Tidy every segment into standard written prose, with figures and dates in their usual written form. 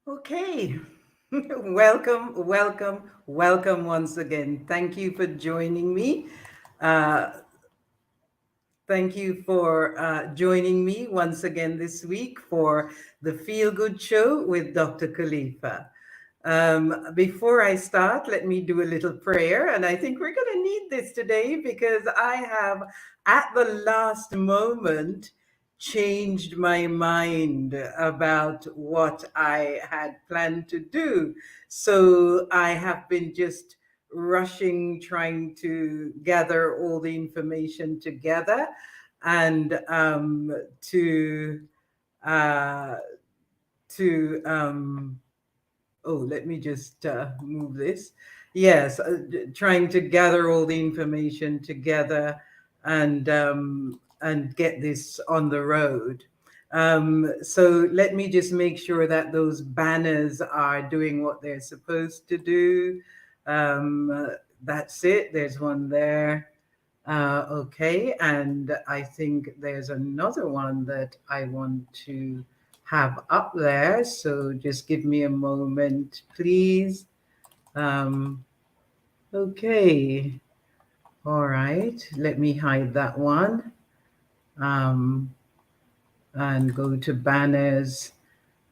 Okay. Welcome once again. Thank you for joining me. Uh, Thank you for joining me once again this week for the Feel Good Show with Dr. Kalefa. Before I start, let me do a little prayer. And I think we're going to need this today because I have, at the last moment, changed my mind about what I had planned to do. So I have been just rushing, trying to gather all the information together and uh, to oh, let me just move this. Yes, trying to gather all the information together and get this on the road. So let me just make sure that those banners are doing what they're supposed to do. That's it. There's one there. Okay, and I think there's another one that I want to have up there. So just give me a moment, please. Um, okay, all right. Let me hide that one um, and go to banners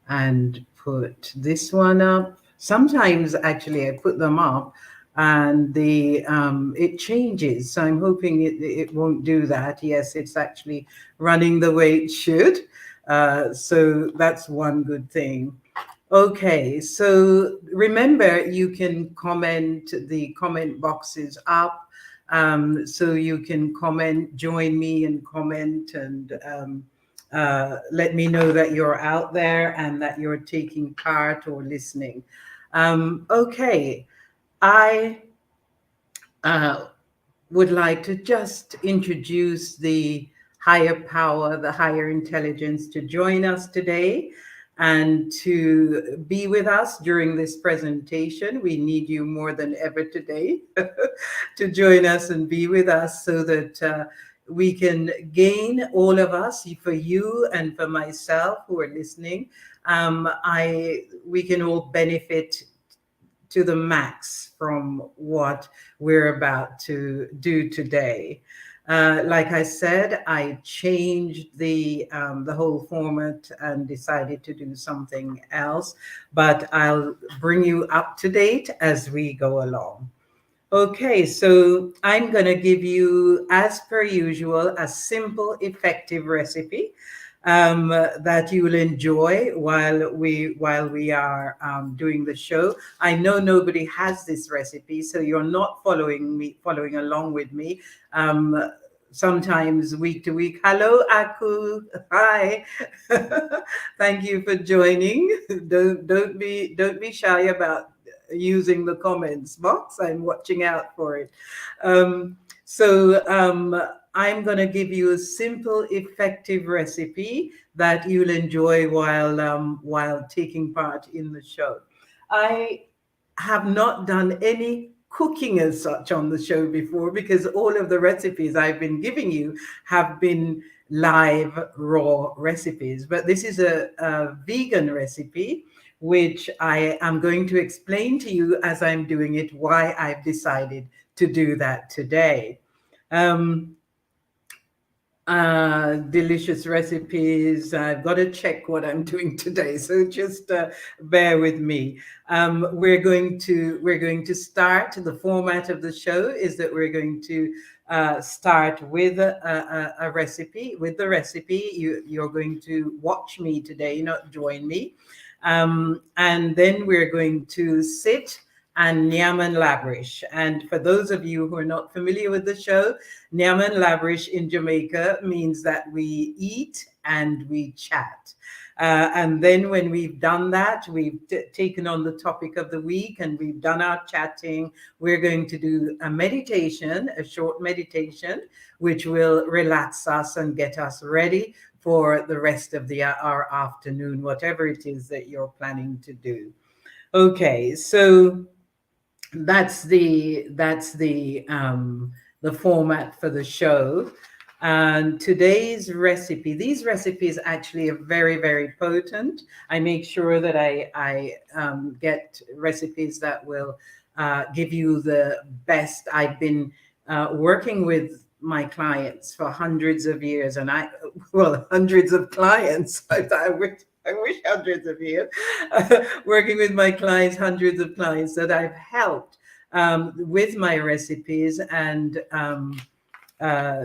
and put this one up. Sometimes actually I put them up and the it changes. So I'm hoping it won't do that. Yes, it's actually running the way it should. So that's one good thing. Okay, so remember you can comment, the comment box is up. So you can comment, join me and comment and let me know that you're out there and that you're taking part or listening. Okay, I uh, would like to just introduce the higher power, the higher intelligence to join us today and to be with us during this presentation. We need you more than ever today to join us and be with us so that we can gain, all of us, for you and for myself who are listening. We can all benefit to the max from what we're about to do today. Like I said, I changed the whole format and decided to do something else, but I'll bring you up to date as we go along. Okay, so I'm going to give you, as per usual, a simple, effective recipe that you will enjoy while we are doing the show. I know nobody has this recipe, so you're not following along with me. Sometimes week to week. Hello, Aku. Hi. Thank you for joining. Don't be shy about using the comments box. I'm watching out for it. So I'm going to give you a simple, effective recipe that you'll enjoy while taking part in the show. I have not done any cooking as such on the show before because all of the recipes I've been giving you have been live raw recipes. But this is a vegan recipe which I am going to explain to you as I'm doing it why I've decided to do that today. Um, Delicious recipes. I've got to check what I'm doing today, so just bear with me. We're going to start. The format of the show is that we're going to start with a recipe. With the recipe, you're going to watch me today, not join me, and then we're going to sit and nyam and labrish. And for those of you who are not familiar with the show, nyam and labrish in Jamaica means that we eat and we chat. And then when we've done that, we've taken on the topic of the week and we've done our chatting, we're going to do a meditation, a short meditation, which will relax us and get us ready for the rest of our afternoon, whatever it is that you're planning to do. Okay, so that's the format for the show. And today's recipe, these recipes actually are very, very potent. I make sure that I get recipes that will give you the best. I've been working with my clients for hundreds of years, and well, hundreds of clients. I wish hundreds of years. Working with my clients, hundreds of clients that I've helped with my recipes and uh,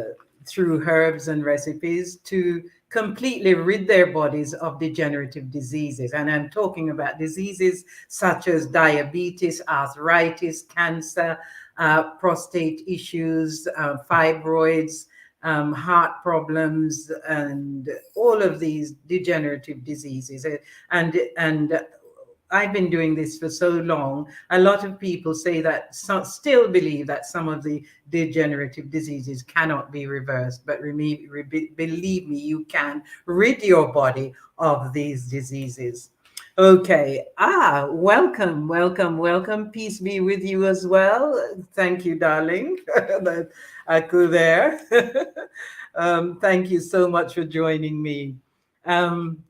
through herbs and recipes to completely rid their bodies of degenerative diseases. And I'm talking about diseases such as diabetes, arthritis, cancer, prostate issues, fibroids, heart problems, and all of these degenerative diseases. And I've been doing this for so long. A lot of people say that still believe that some of the degenerative diseases cannot be reversed, but believe me, you can rid your body of these diseases. Okay. Welcome, welcome, welcome. Peace be with you as well. Thank you, darling. That I could there. Thank you so much for joining me. Um,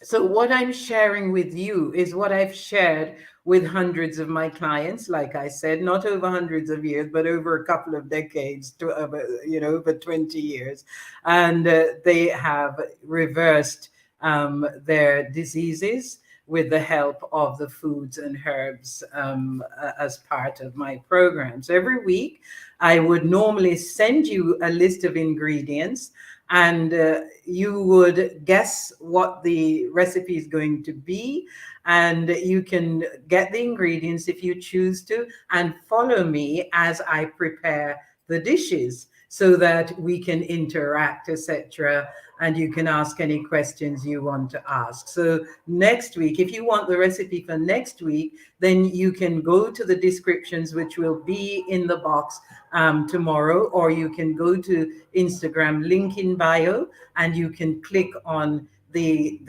so what I'm sharing with you is what I've shared with hundreds of my clients. Like I said, not over hundreds of years, but over a couple of decades, to over 20 years, and they have reversed their diseases with the help of the foods and herbs as part of my program. So every week, I would normally send you a list of ingredients, and you would guess what the recipe is going to be, and you can get the ingredients if you choose to, and follow me as I prepare the dishes so that we can interact, etc., and you can ask any questions you want to ask. So next week, if you want the recipe for next week, then you can go to the descriptions, which will be in the box tomorrow, or you can go to Instagram, link in bio, and you can click on the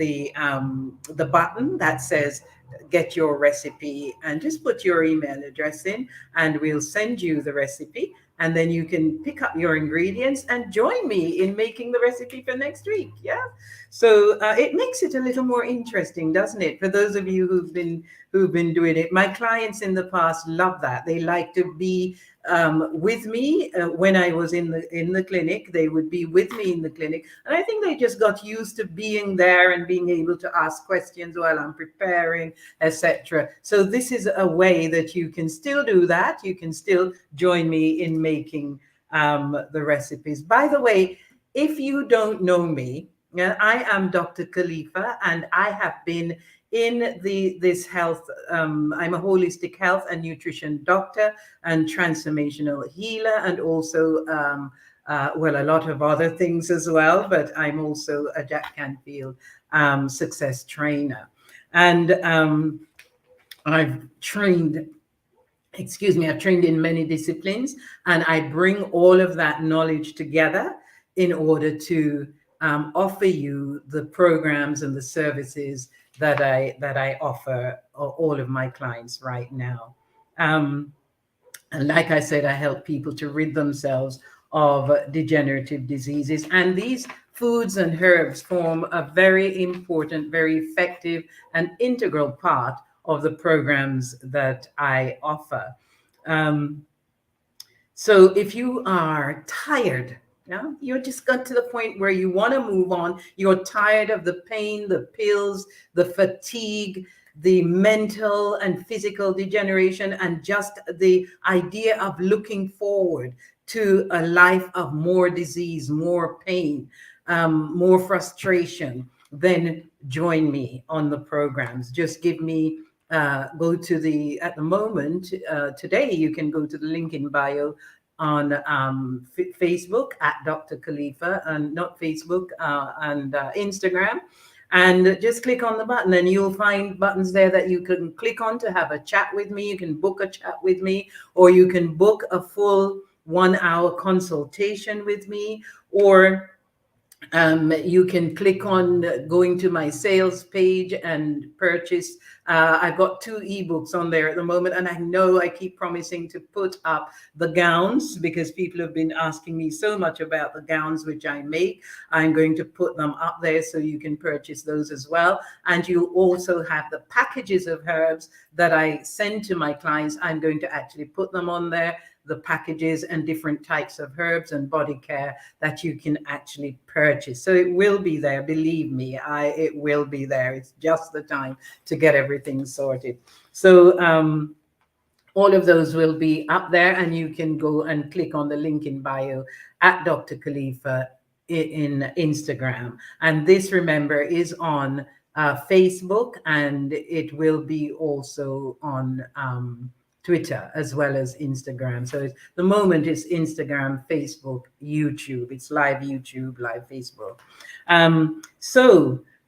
button that says get your recipe, and just put your email address in, and we'll send you the recipe, and then you can pick up your ingredients and join me in making the recipe for next week. Yeah. So it makes it a little more interesting, doesn't it, for those of you who've been doing it. My clients in the past love that. They like to be with me when I was in the clinic. They would be with me in the clinic, and I think they just got used to being there and being able to ask questions while I'm preparing, etc. So this is a way that you can still do that. You can still join me in making the recipes. By the way, if you don't know me, I am Dr. Kalefa, and I have been in this health. I'm a holistic health and nutrition doctor and transformational healer, and also well, a lot of other things as well. But I'm also a Jack Canfield success trainer, and I've trained. Excuse me, I've trained in many disciplines, and I bring all of that knowledge together in order to offer you the programs and the services that I offer all of my clients right now. Um, and like I said, I help people to rid themselves of degenerative diseases. And these foods and herbs form a very important, very effective, and integral part of the programs that I offer. Um, so if you are tired, yeah, you're just got to the point where you want to move on, you're tired of the pain, the pills, the fatigue, the mental and physical degeneration, and just the idea of looking forward to a life of more disease, more pain, more frustration, then join me on the programs. Just give me go to at the moment, today, you can go to the link in bio on Facebook at Dr. Kalefa, and not Facebook, and Instagram. And just click on the button, and you'll find buttons there that you can click on to have a chat with me. You can book a chat with me, or you can book a full 1 hour consultation with me, or You can click on going to my sales page and purchase. I've got two ebooks on there at the moment, and I know I keep promising to put up the gowns because people have been asking me so much about the gowns which I make. I'm going to put them up there so you can purchase those as well. And you also have the packages of herbs that I send to my clients. I'm going to actually put them on there, the packages and different types of herbs and body care that you can actually purchase. So it will be there, believe me, it will be there. It's just the time to get everything sorted. So all of those will be up there, and you can go and click on the link in bio at Dr. Kalefa in Instagram. And this, remember, is on Facebook, and it will be also on Twitter as well as Instagram. So the moment it's Instagram, Facebook, YouTube. It's live YouTube, live Facebook.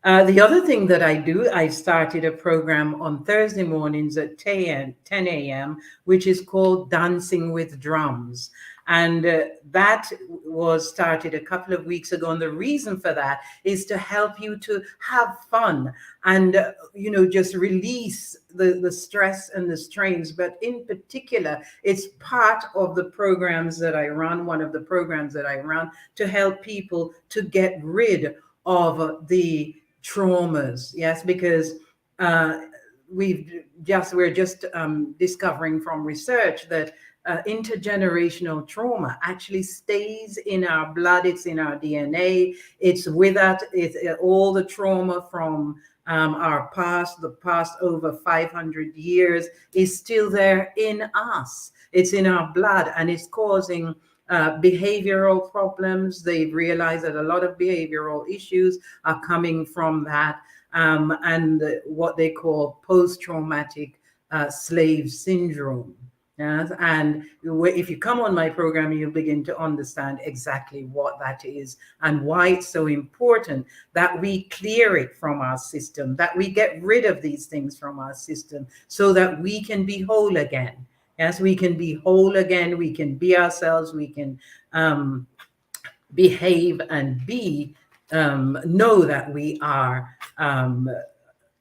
The other thing that I do, I started a program on Thursday mornings at 10 a.m., which is called Dancing with Drums. And that was started a couple of weeks ago. And the reason for that is to help you to have fun and, just release the stress and the strains. But in particular, it's part of the programs that I run, one of the programs that I run to help people to get rid of the traumas. Yes, because we're just discovering from research that intergenerational trauma actually stays in our blood. It's in our DNA. It's with us. It's all the trauma from our past, the past over 500 years is still there in us. It's in our blood, and it's causing behavioral problems. They've realized that a lot of behavioral issues are coming from that, and what they call post-traumatic slave syndrome. Yes, and if you come on my program, you'll begin to understand exactly what that is and why it's so important that we clear it from our system, that we get rid of these things from our system so that we can be whole again. Yes, we can be whole again. We can be ourselves. We can behave and know that we are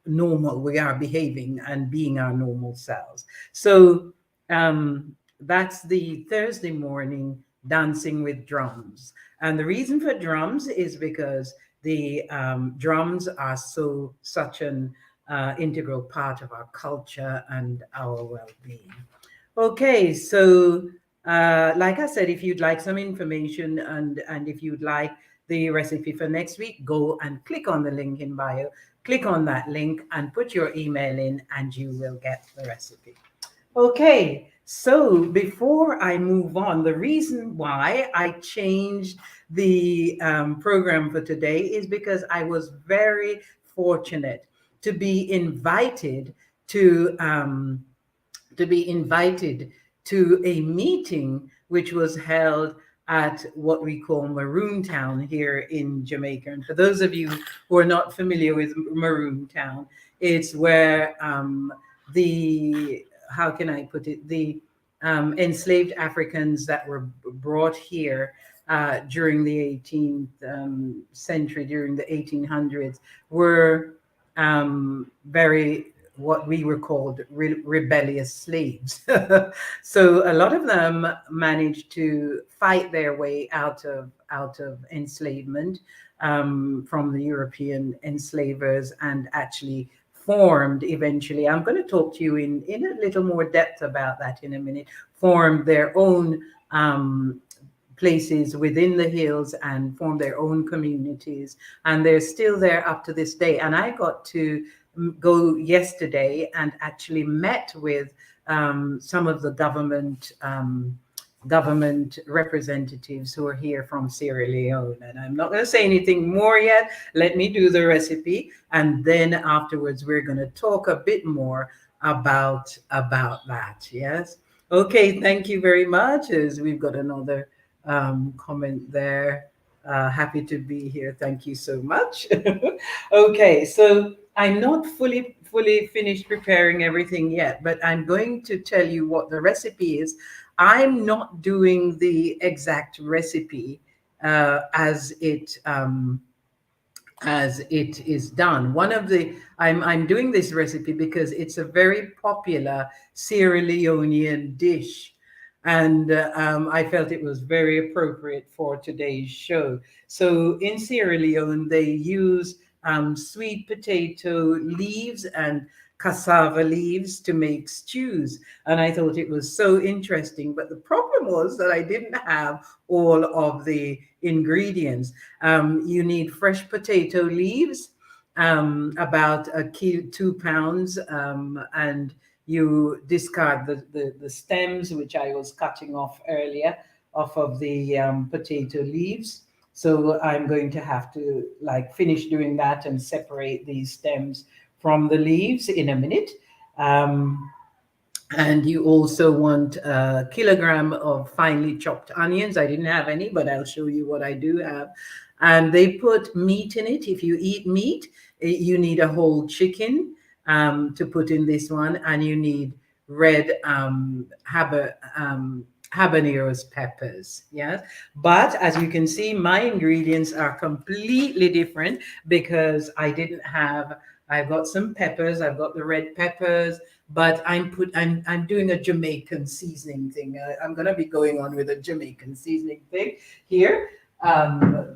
normal. We are behaving and being our normal selves. So that's the Thursday morning Dancing with Drums. And the reason for drums is because the drums are such an integral part of our culture and our well-being. Okay, so like I said, if you'd like some information and if you'd like the recipe for next week, go and click on the link in bio. Click on that link and put your email in, and you will get the recipe. Okay, so before I move on, the reason why I changed the program for today is because I was very fortunate to be invited to a meeting which was held at what we call Maroon Town here in Jamaica. And for those of you who are not familiar with Maroon Town, it's where how can I put it, the enslaved Africans that were brought here during the 18th century, during the 1800s, were very what we were called rebellious slaves. So a lot of them managed to fight their way out of enslavement from the European enslavers, and actually formed eventually, I'm going to talk to you in a little more depth about that in a minute, formed their own places within the hills and formed their own communities. And they're still there up to this day. And I got to go yesterday and actually met with some of the government representatives who are here from Sierra Leone. And I'm not going to say anything more yet. Let me do the recipe, and then afterwards we're going to talk a bit more about that. Yes. Okay. Thank you very much. As we've got another comment there. Happy to be here. Thank you so much. Okay, so I'm not fully finished preparing everything yet, but I'm going to tell you what the recipe is. I'm not doing the exact recipe as it is done. One of the I'm doing this recipe because it's a very popular Sierra Leonean dish, and I felt it was very appropriate for today's show. So in Sierra Leone, they use sweet potato leaves and cassava leaves to make stews, and I thought it was so interesting. But the problem was that I didn't have all of the ingredients. You need fresh potato leaves, about a kilo, 2 pounds, and you discard the stems, which I was cutting off earlier, off of the potato leaves. So I'm going to have to like finish doing that and separate these stems from the leaves in a minute. Um, and you also want a kilogram of finely chopped onions. I didn't have any, but I'll show you what I do have. And they put meat in it. If you eat meat, you need a whole chicken to put in this one, and you need red habaneros peppers. Yes, but as you can see, my ingredients are completely different because I didn't have. I've got some peppers. I've got the red peppers, but I'm doing a Jamaican seasoning thing. I'm gonna be going on with a Jamaican seasoning thing here,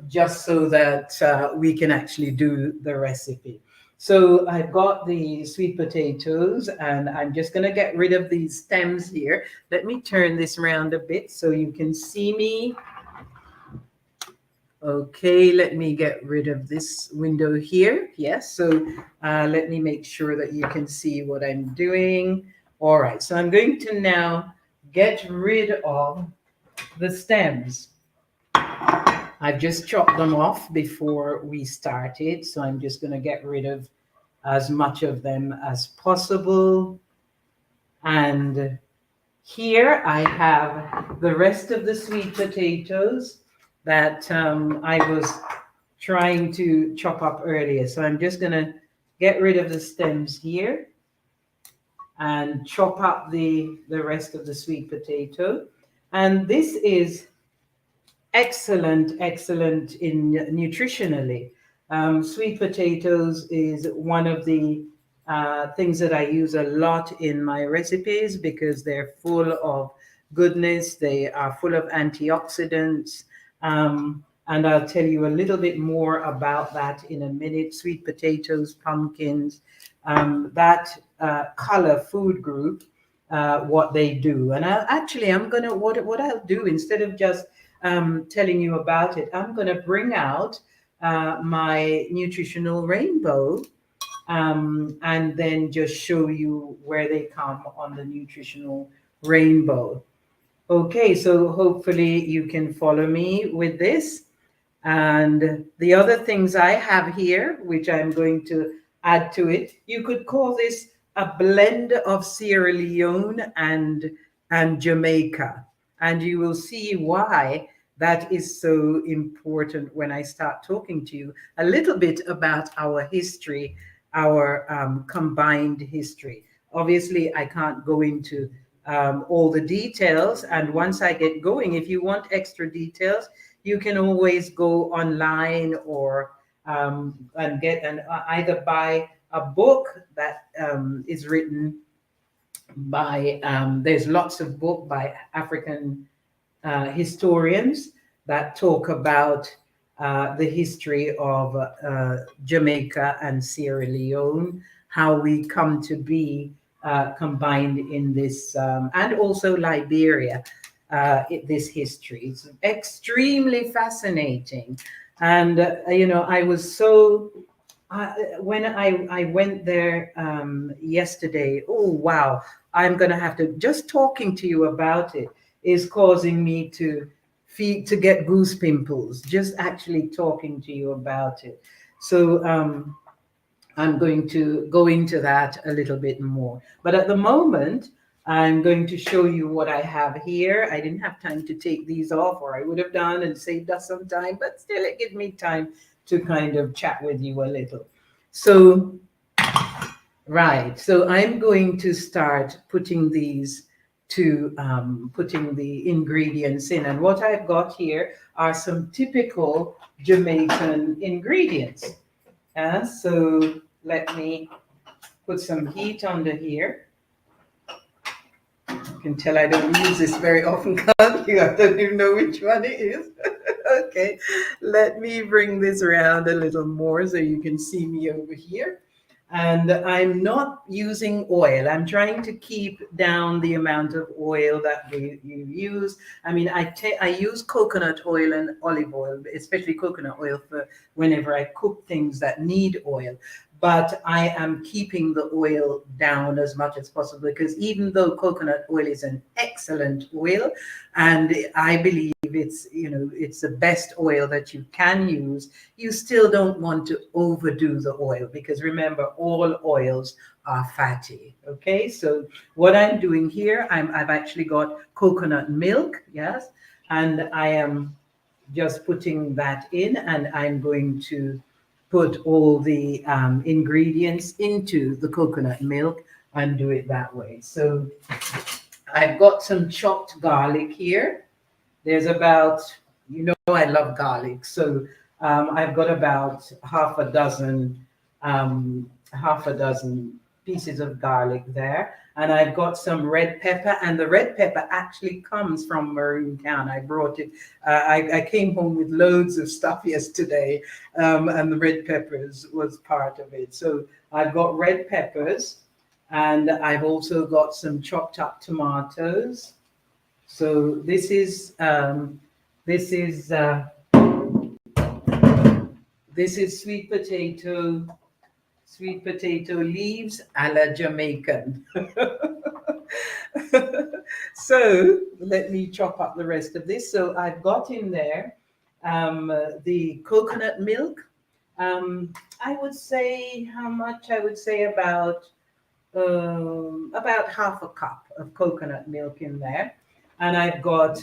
just so that we can actually do the recipe. So I've got the sweet potatoes, and I'm just gonna get rid of these stems here. Let me turn this around a bit so you can see me. Okay, let me get rid of this window here. Yes, so let me make sure that you can see what I'm doing. All right, so I'm going to now get rid of the stems. I've just chopped them off before we started, so I'm just going to get rid of as much of them as possible. And here I have the rest of the sweet potatoes that I was trying to chop up earlier. So I'm just going to get rid of the stems here and chop up the rest of the sweet potato. And this is excellent in nutritionally. Sweet potatoes is one of the things that I use a lot in my recipes because they're full of goodness. They are full of antioxidants. And I'll tell you a little bit more about that in a minute. Sweet potatoes, pumpkins, that color food group, what they do. And I'm gonna what I'll do instead of just telling you about it, I'm gonna bring out my nutritional rainbow, and then just show you where they come on the nutritional rainbow. Okay, so hopefully you can follow me with this. And the other things I have here, which I'm going to add to it, you could call this a blend of Sierra Leone and Jamaica. And you will see why that is so important when I start talking to you a little bit about our history, our combined history. Obviously, I can't go into all the details. And once I get going, if you want extra details, you can always go online or and get and either buy a book that is written by there's lots of book by African historians that talk about the history of Jamaica and Sierra Leone, how we come to be combined in this, and also Liberia, this history. It's extremely fascinating. And, I was so, when I went there yesterday, oh, wow, I'm going to have to, just talking to you about it is causing me to get goose pimples, just actually talking to you about it. So I'm going to go into that a little bit more. But at the moment, I'm going to show you what I have here. I didn't have time to take these off, or I would have done and saved us some time, but still it gives me time to kind of chat with you a little. So, right, so I'm going to start putting these to putting the ingredients in. And what I've got here are some typical Jamaican ingredients. So let me put some heat under here. You can tell I don't use this very often, can't you? I don't even know which one it is. Okay, let me bring this around a little more so you can see me over here. And I'm not using oil. I'm trying to keep down the amount of oil that you use. I mean, I use coconut oil and olive oil, especially coconut oil for whenever I cook things that need oil. But I am keeping the oil down as much as possible because even though coconut oil is an excellent oil, and I believe it's the best oil that you can use, you still don't want to overdo the oil because remember, all oils are fatty. Okay, so what I'm doing here, I've actually got coconut milk, yes, and I am just putting that in, and I'm going to put all the ingredients into the coconut milk and do it that way. So I've got some chopped garlic here. There's about, I love garlic. So I've got about half a dozen pieces of garlic there. And I've got some red pepper, and the red pepper actually comes from Maroon Town. I brought it. I came home with loads of stuff yesterday, and the red peppers was part of it. So I've got red peppers, and I've also got some chopped up tomatoes. So this is sweet potato leaves a la Jamaican. So let me chop up the rest of this. So I've got in there the coconut milk. I would say how much? I would say about half a cup of coconut milk in there. And I've got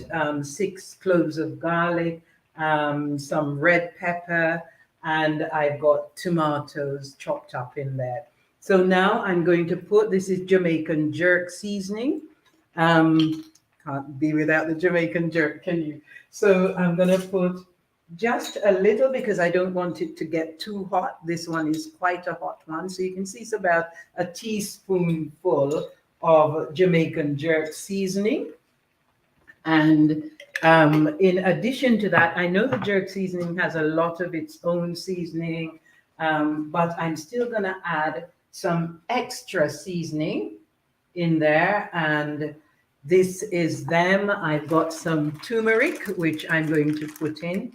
6 cloves of garlic, some red pepper, and I've got tomatoes chopped up in there. So now I'm going to put, this is Jamaican jerk seasoning. Can't be without the Jamaican jerk, can you? So I'm going to put just a little because I don't want it to get too hot. This one is quite a hot one. So you can see it's about a teaspoonful of Jamaican jerk seasoning. And in addition to that, I know the jerk seasoning has a lot of its own seasoning, but I'm still going to add some extra seasoning in there. And this is them. I've got some turmeric, which I'm going to put in.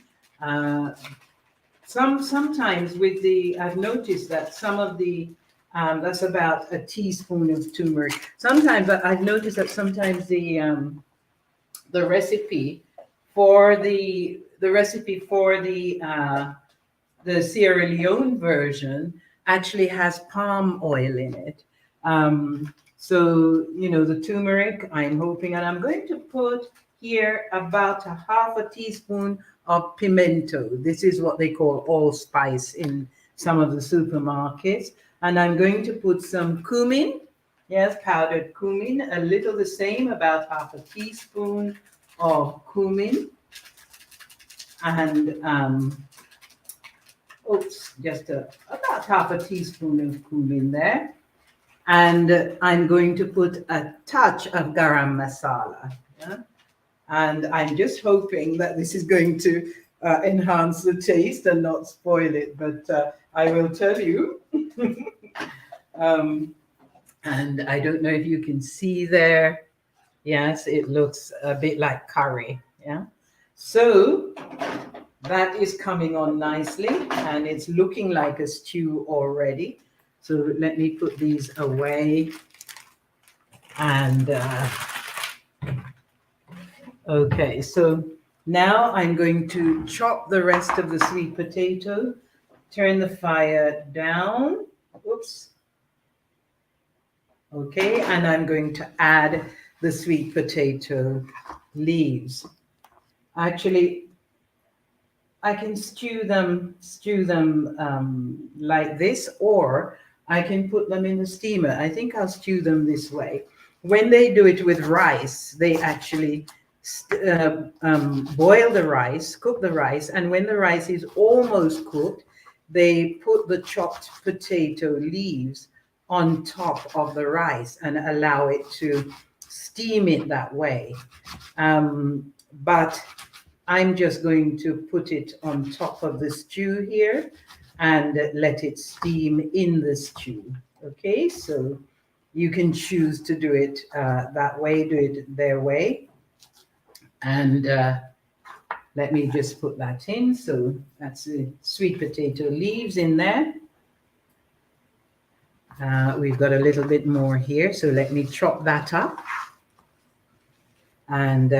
Sometimes with I've noticed that some of the, that's about a teaspoon of turmeric. Sometimes I've noticed that sometimes the recipe for the Sierra Leone version actually has palm oil in it. So the turmeric, I'm hoping, and I'm going to put here about a half a teaspoon of pimento. This is what they call allspice in some of the supermarkets. And I'm going to put some cumin. Yes, powdered cumin, a little the same, about half a teaspoon of cumin, and just about half a teaspoon of cumin there. And I'm going to put a touch of garam masala. Yeah? And I'm just hoping that this is going to enhance the taste and not spoil it, but I will tell you. And I don't know if you can see there. Yes, it looks a bit like curry. Yeah. So that is coming on nicely, and it's looking like a stew already. So let me put these away. And okay, so now I'm going to chop the rest of the sweet potato, turn the fire down. Oops. Okay, and I'm going to add the sweet potato leaves. Actually, I can stew them like this, or I can put them in the steamer. I think I'll stew them this way. when they do it with rice, they actually boil the rice, cook the rice, and when the rice is almost cooked, they put the chopped potato leaves on top of the rice and allow it to steam it that way. But I'm just going to put it on top of the stew here and let it steam in the stew. Okay, so you can choose to do it that way, do it their way. And let me just put that in. So that's the sweet potato leaves in there. We've got a little bit more here, so let me chop that up. And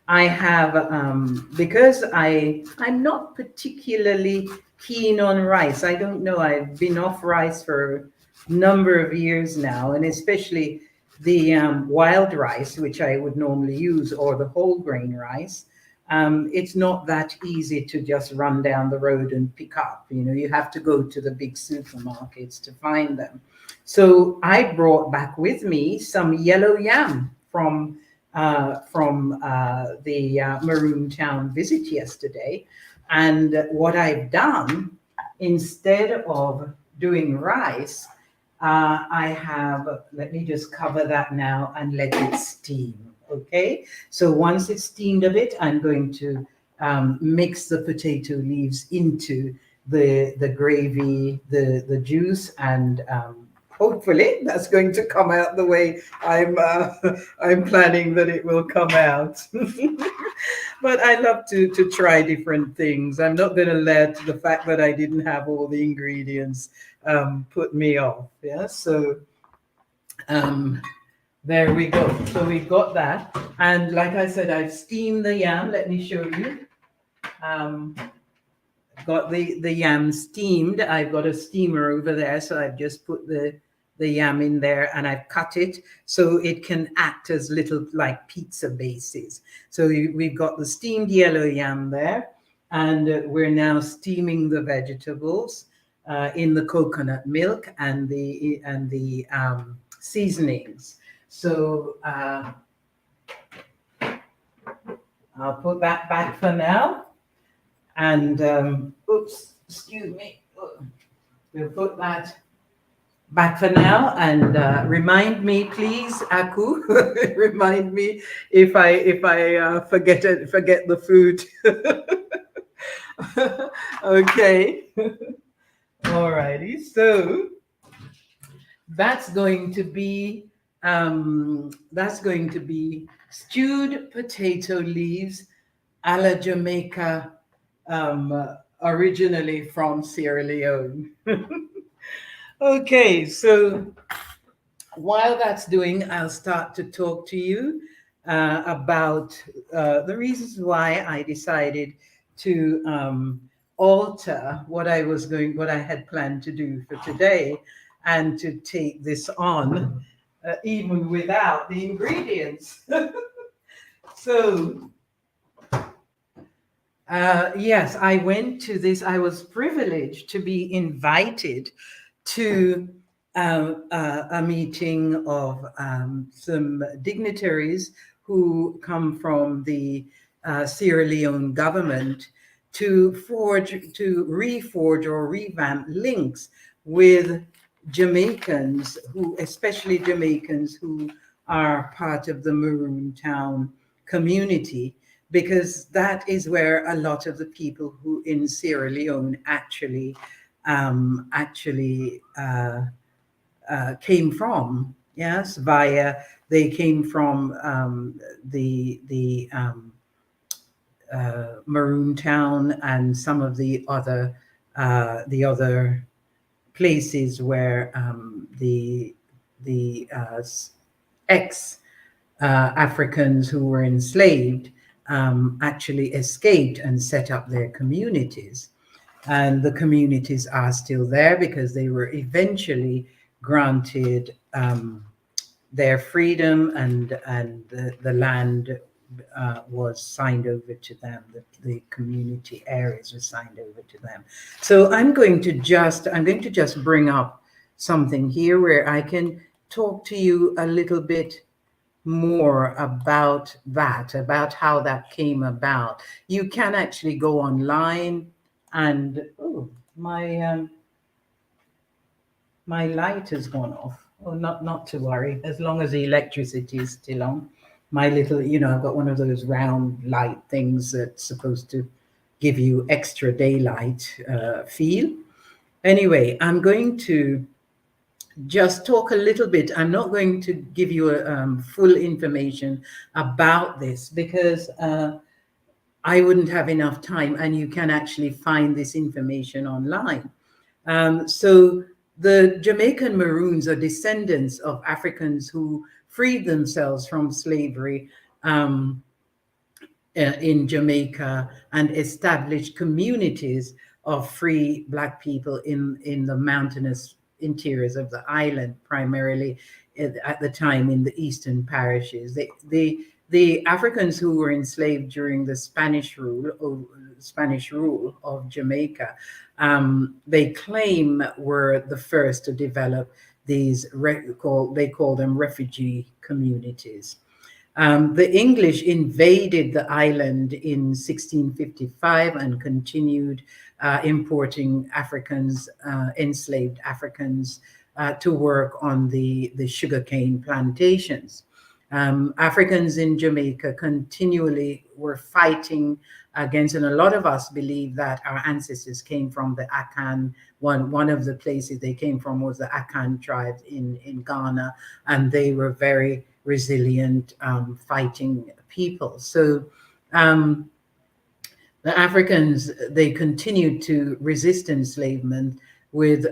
I have, because I'm not particularly keen on rice. I don't know, I've been off rice for a number of years now, and especially the wild rice, which I would normally use, or the whole grain rice. It's not that easy to just run down the road and pick up. You know, you have to go to the big supermarkets to find them. So I brought back with me some yellow yam from the Maroon Town visit yesterday. And what I've done, instead of doing rice, I have, let me just cover that now and let it steam. Okay, so once it's steamed a bit, I'm going to mix the potato leaves into the gravy, the juice, and hopefully that's going to come out the way I'm planning that it will come out. But I love to try different things. I'm not going to let the fact that I didn't have all the ingredients put me off. Yeah, so there we go. So we've got that. And like I said, I've steamed the yam. Let me show you. Got the yam steamed. I've got a steamer over there. So I've just put the yam in there and I've cut it so it can act as little like pizza bases. So we've got the steamed yellow yam there. And we're now steaming the vegetables in the coconut milk and the seasonings. So I'll put that back for now. And oops, excuse me. We'll put that back for now. And remind me, please, Aku. Remind me if I forget the food. Okay. All righty. So that's going to be stewed potato leaves a la Jamaica, originally from Sierra Leone. Okay, so while that's doing, I'll start to talk to you about the reasons why I decided to alter what I had planned to do for today, and to take this on even without the ingredients. So yes, I went to this. I was privileged to be invited to a meeting of some dignitaries who come from the Sierra Leone government to reforge or revamp links with Jamaicans, especially Jamaicans who are part of the Maroon Town community, because that is where a lot of the people who in Sierra Leone actually came from. Yes, they came from the Maroon Town and some of the other places where the ex Africans who were enslaved actually escaped and set up their communities. And the communities are still there because they were eventually granted their freedom, and the land was signed over to them. The community areas were signed over to them. So I'm going to just bring up something here where I can talk to you a little bit more about that, about how that came about. You can actually go online and oh, my light has gone off. Oh, not to worry, as long as the electricity is still on. My little, I've got one of those round light things that's supposed to give you extra daylight feel. Anyway, I'm going to just talk a little bit. I'm not going to give you full information about this because I wouldn't have enough time, and you can actually find this information online. So the Jamaican Maroons are descendants of Africans who freed themselves from slavery in Jamaica and established communities of free Black people in the mountainous interiors of the island, primarily at the time in the eastern parishes. The Africans who were enslaved during the Spanish rule of Jamaica, they claim were the first to develop these they call them refugee communities. The English invaded the island in 1655 and continued importing Africans, enslaved Africans, to work on the sugarcane plantations. Africans in Jamaica continually were fighting against, and a lot of us believe that our ancestors came from the Akan. One of the places they came from was the Akan tribes in Ghana, and they were very resilient fighting people. So the Africans, they continued to resist enslavement with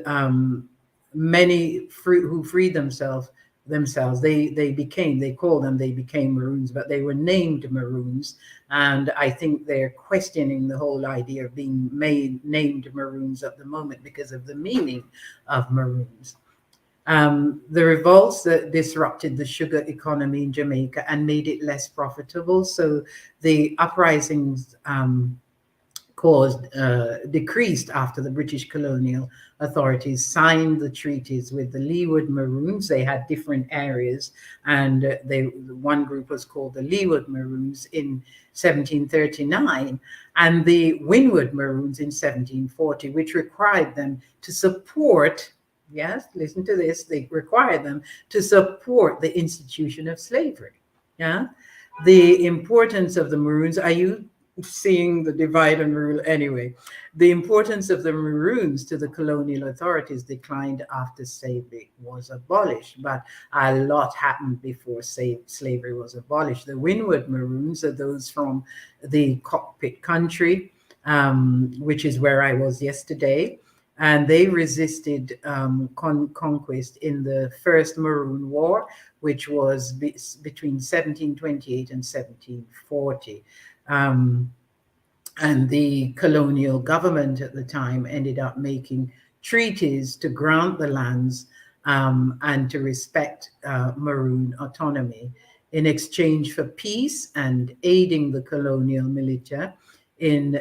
many who freed themselves. They became Maroons, but they were named Maroons. And I think they're questioning the whole idea of being named Maroons at the moment because of the meaning of Maroons. The revolts that disrupted the sugar economy in Jamaica and made it less profitable. So the uprisings decreased after the British colonial authorities signed the treaties with the Leeward Maroons. They had different areas, and one group was called the Leeward Maroons in 1739, and the Windward Maroons in 1740, which required them to support. Yes, listen to this. They required them to support the institution of slavery. Yeah, the importance of the Maroons. Are you seeing the divide and rule anyway? The importance of the Maroons to the colonial authorities declined after slavery was abolished, but a lot happened before slavery was abolished. The Windward Maroons are those from the Cockpit country, which is where I was yesterday. And they resisted conquest in the First Maroon War, which was between 1728 and 1740. And the colonial government at the time ended up making treaties to grant the lands and to respect Maroon autonomy in exchange for peace and aiding the colonial militia in,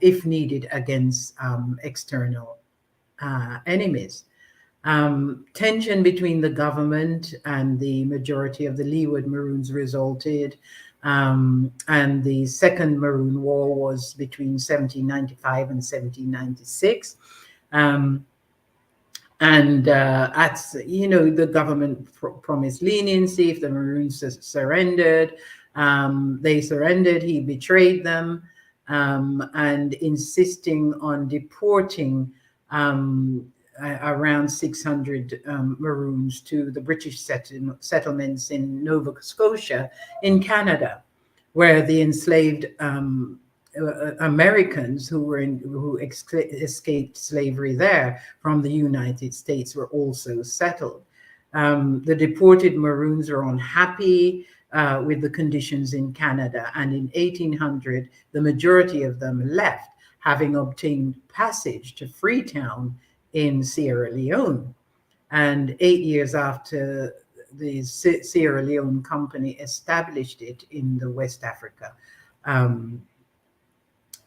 if needed, against external enemies. Tension between the government and the majority of the Leeward Maroons resulted, and the Second Maroon War was between 1795 and 1796. The government promised leniency if the Maroons surrendered. They surrendered. He betrayed them, and insisting on deporting around 600 Maroons to the British settlements in Nova Scotia in Canada, where the enslaved Americans who escaped slavery there from the United States were also settled. The deported Maroons were unhappy with the conditions in Canada, and in 1800, the majority of them left, having obtained passage to Freetown in Sierra Leone. And 8 years after, the Sierra Leone Company established it in the West Africa.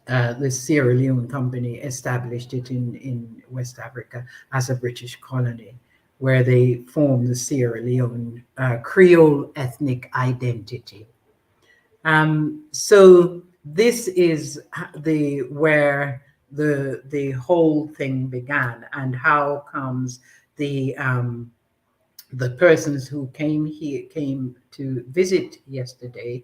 The Sierra Leone Company established it in West Africa as a British colony. where they form the Sierra Leone Creole ethnic identity. So this is the where the whole thing began, and how comes the persons who came to visit yesterday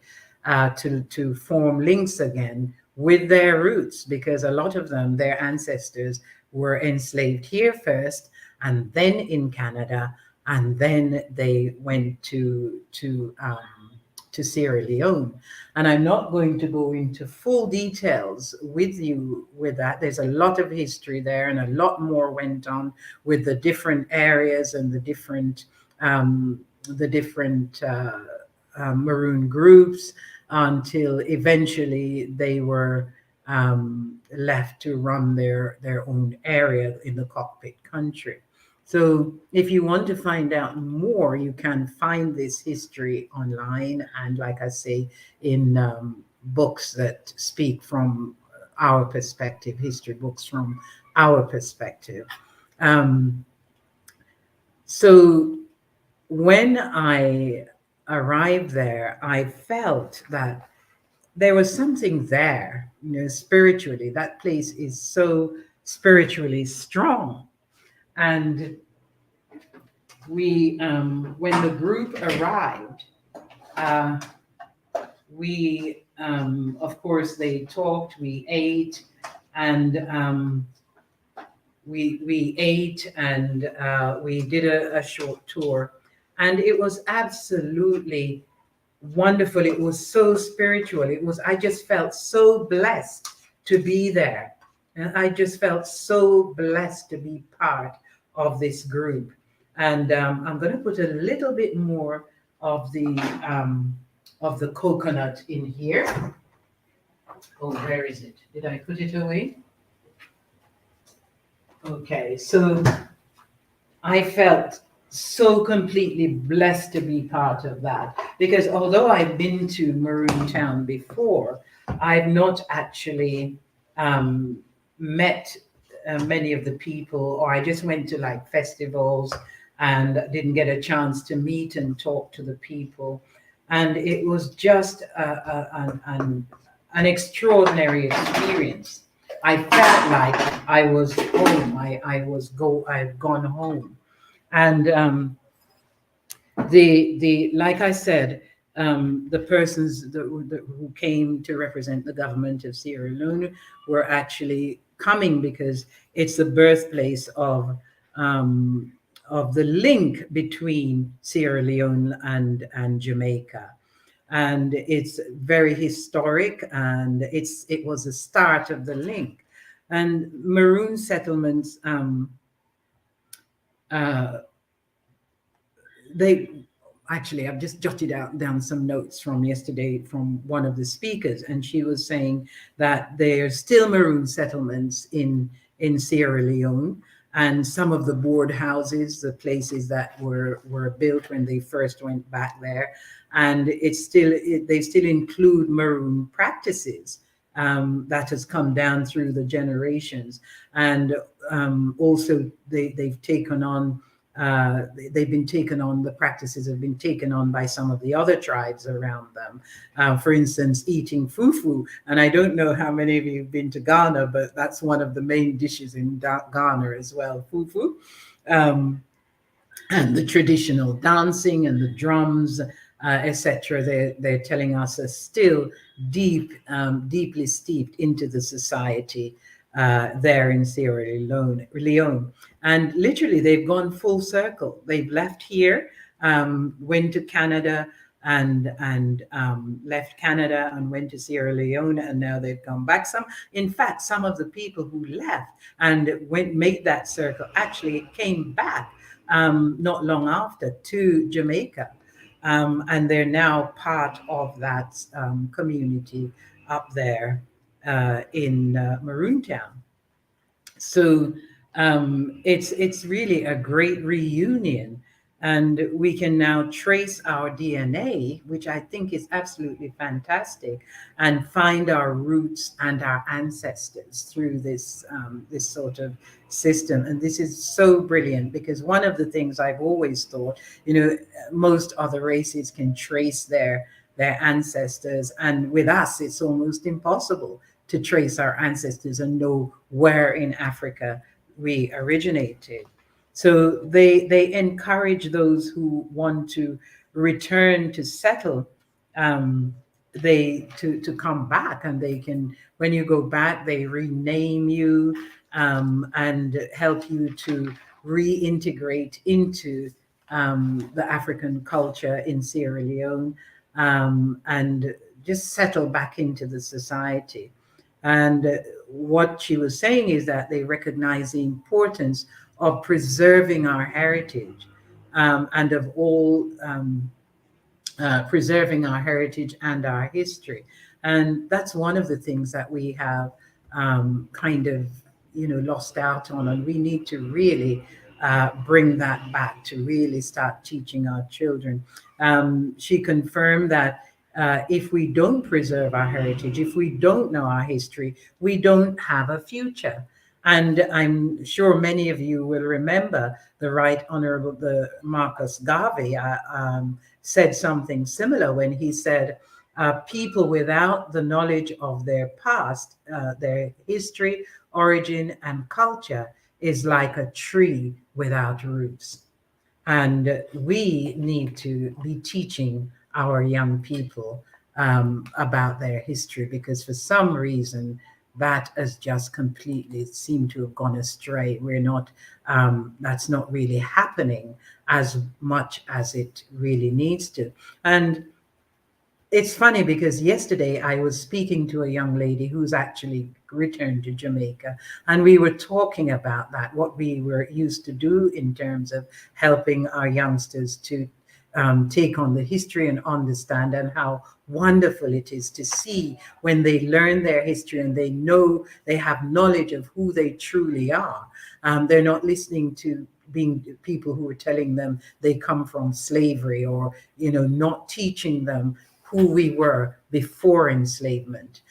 to form links again with their roots, because a lot of them, their ancestors, were enslaved here first, and then in Canada, and then they went to Sierra Leone. And I'm not going to go into full details with you with that. There's a lot of history there, and a lot more went on with the different areas and um, the different maroon groups, until eventually they were left to run their own area in the cockpit country. So if you want to find out more, you can find this history online, and like I say, in books that speak from our perspective, history books from our perspective. Um, so when I arrived there, I felt that there was something there, spiritually. That place is so spiritually strong. And when the group arrived, uh, of course, they talked, we ate, and we ate, and we did a short tour, and it was absolutely wonderful. It was so spiritual. I just felt so blessed to be there. And I just felt so blessed to be part of this group. And I'm going to put a little bit more of the coconut in here. Oh, where is it? Did I put it away? Okay, so I felt so completely blessed to be part of that, because although I've been to Maroon Town before, I've not actually um, met many of the people, or I just went to like festivals and didn't get a chance to meet and talk to the people. And it was just an extraordinary experience. I felt like I was home. I've gone home. And the like I said, the persons who came to represent the government of Sierra Leone were actually coming because it's the birthplace of the link between Sierra Leone and Jamaica. And it's very historic, and it was the start of the link. And maroon settlements, uh, they actually, I've just jotted down some notes from yesterday from one of the speakers, and she was saying that there's still maroon settlements in Sierra Leone, and some of the board houses, the places that were built when they first went back there, and they still include maroon practices that has come down through the generations. And also they've taken on they've been taken on, the practices have been taken on by some of the other tribes around them. For instance, eating fufu. And I don't know how many of you have been to Ghana, but that's one of the main dishes in Ghana as well, fufu. Um, and the traditional dancing and the drums, etc. They're telling us are still deeply steeped into the society there in Sierra Leone. And literally, they've gone full circle. They've left here, went to Canada, and left Canada and went to Sierra Leone, and now they've come back. In fact, some of the people who left and made that circle actually came back not long after to Jamaica. And they're now part of that community up there in Maroon Town. So it's really a great reunion And we can now trace our DNA, which I think is absolutely fantastic, and find our roots and our ancestors through this sort of system. And this is so brilliant, because one of the things I've always thought, most other races can trace their ancestors, and with us, it's almost impossible to trace our ancestors and know where in Africa we originated. So they encourage those who want to return to settle, um, they to come back, and they can, when you go back, they rename you, and help you to reintegrate into the African culture in Sierra Leone, and just settle back into the society. And what she was saying is that they recognize the importance of preserving our heritage, and of all preserving our heritage and our history. And that's one of the things that we have kind of, lost out on. And we need to really bring that back, to really start teaching our children. She confirmed that if we don't preserve our heritage, if we don't know our history, we don't have a future. And I'm sure many of you will remember the Right Honorable the Marcus Garvey said something similar when he said, people without the knowledge of their past, their history, origin, and culture is like a tree without roots. And we need to be teaching our young people about their history, because for some reason that has just completely seemed to have gone astray. We're not, that's not really happening as much as it really needs to. And it's funny, because yesterday I was speaking to a young lady who's actually returned to Jamaica, and we were talking about that, what we were used to do in terms of helping our youngsters to take on the history and understand, and how wonderful it is to see when they learn their history and they know, they have knowledge of who they truly are. They're not listening to being people who are telling them they come from slavery, or not teaching them who we were before enslavement,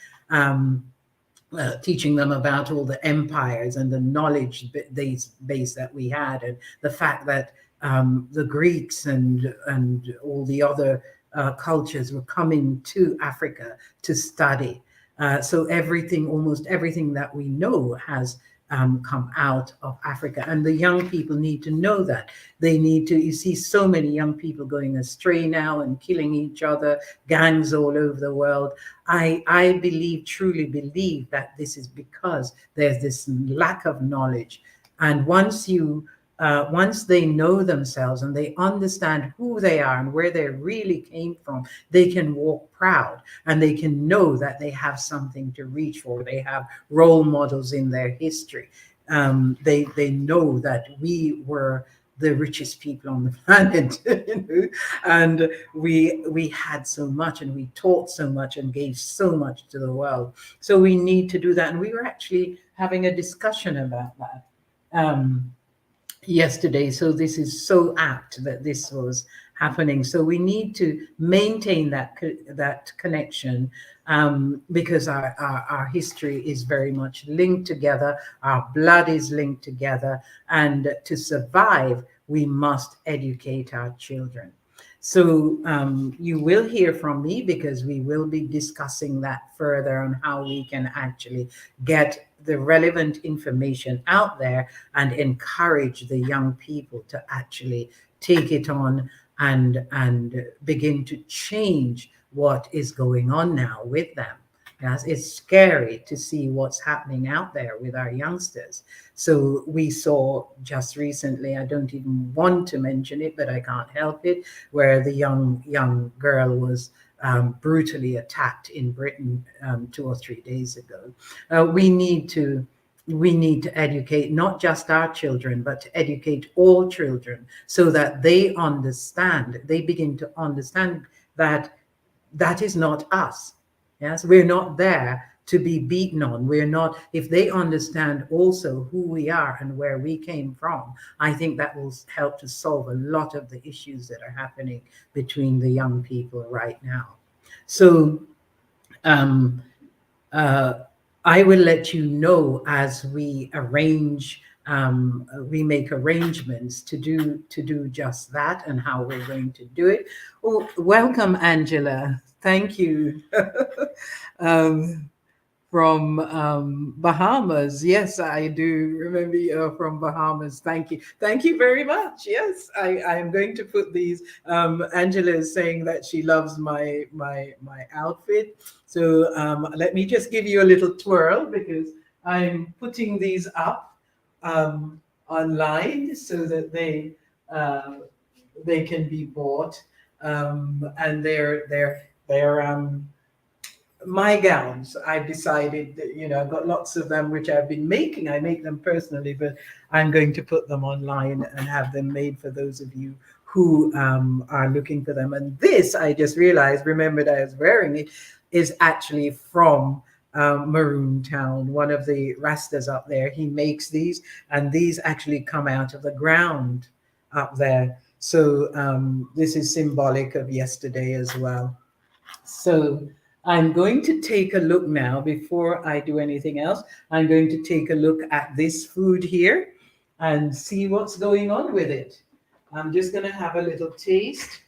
teaching them about all the empires and the knowledge base that we had, and the fact that the Greeks and all the other cultures were coming to Africa to study. So everything, almost everything that we know has come out of Africa. And the young people need to know that. They need to, you see so many young people going astray now and killing each other, gangs all over the world. I believe, truly believe, that this is because there's this lack of knowledge. And once they know themselves and they understand who they are and where they really came from, they can walk proud, and they can know that they have something to reach for. They have role models in their history. They know that we were the richest people on the planet, and we had so much, and we taught so much and gave so much to the world. So we need to do that. And we were actually having a discussion about that yesterday. So this is so apt that this was happening. So we need to maintain that connection, because our history is very much linked together. Our blood is linked together, and to survive, we must educate our children. So you will hear from me, because we will be discussing that further on how we can actually get the relevant information out there and encourage the young people to actually take it on and begin to change what is going on now with them. Yes, it's scary to see what's happening out there with our youngsters. So we saw just recently, I don't even want to mention it, but I can't help it, where the young girl was brutally attacked in Britain 2 or 3 days ago. We need to educate not just our children, but to educate all children, so that they begin to understand that that is not us. Yes, we're not there to be beaten on. We're not, if they understand also who we are and where we came from, I think that will help to solve a lot of the issues that are happening between the young people right now. So, um, uh, I will let you know as we arrange, we make arrangements to do just that and how we're going to do it. Oh, welcome, Angela. Thank you. um, from Bahamas. Yes, I do remember you from Bahamas. Thank you. Thank you very much. Yes, I am going to put these. Angela is saying that she loves my outfit. So let me just give you a little twirl because I'm putting these up online so that they can be bought. And they're my gowns. I've decided that, I've got lots of them which I've been making. I make them personally, but I'm going to put them online and have them made for those of you who are looking for them. And this, I just realized, remembered I was wearing it, is actually from Maroon Town. One of the Rastas up there, he makes these, and these actually come out of the ground up there. So this is symbolic of yesterday as well. So I'm going to take a look now before I do anything else. I'm going to take a look at this food here and see what's going on with it. I'm just going to have a little taste.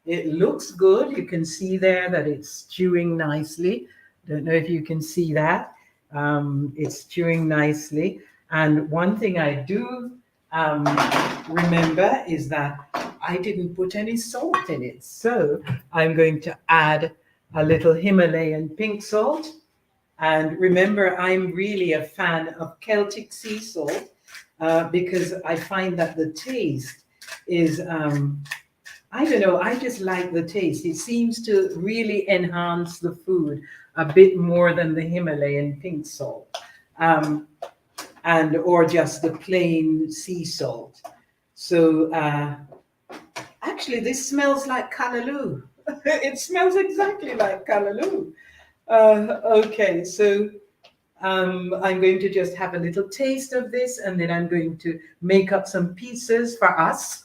It looks good. You can see there that it's stewing nicely. Don't know if you can see that. It's stewing nicely. And one thing I do um, remember is that I didn't put any salt in it. So I'm going to add a little Himalayan pink salt. And remember, I'm really a fan of Celtic sea salt because I find that the taste is, I don't know, I just like the taste. It seems to really enhance the food a bit more than the Himalayan pink salt. And or just the plain sea salt. So actually, this smells like callaloo. It smells exactly like callaloo. Okay, so I'm going to just have a little taste of this, and then I'm going to make up some pieces for us,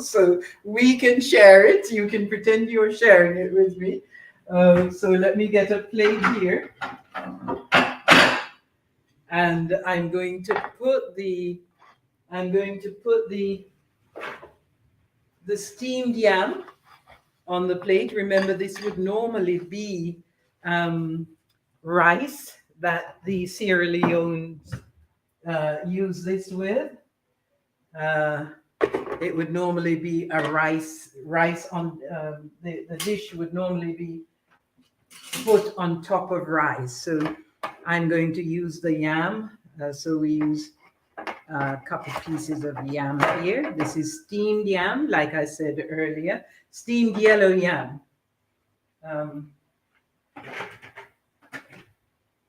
so we can share it. You can pretend you're sharing it with me. So let me get a plate here, and I'm going to put the steamed yam on the plate. Remember, this would normally be um, rice that the Sierra Leone's use this with. Uh, it would normally be a rice on the dish would normally be put on top of rice. So I'm going to use the yam. So we use a couple pieces of yam here. This is steamed yam, like I said earlier, steamed yellow yam. Um,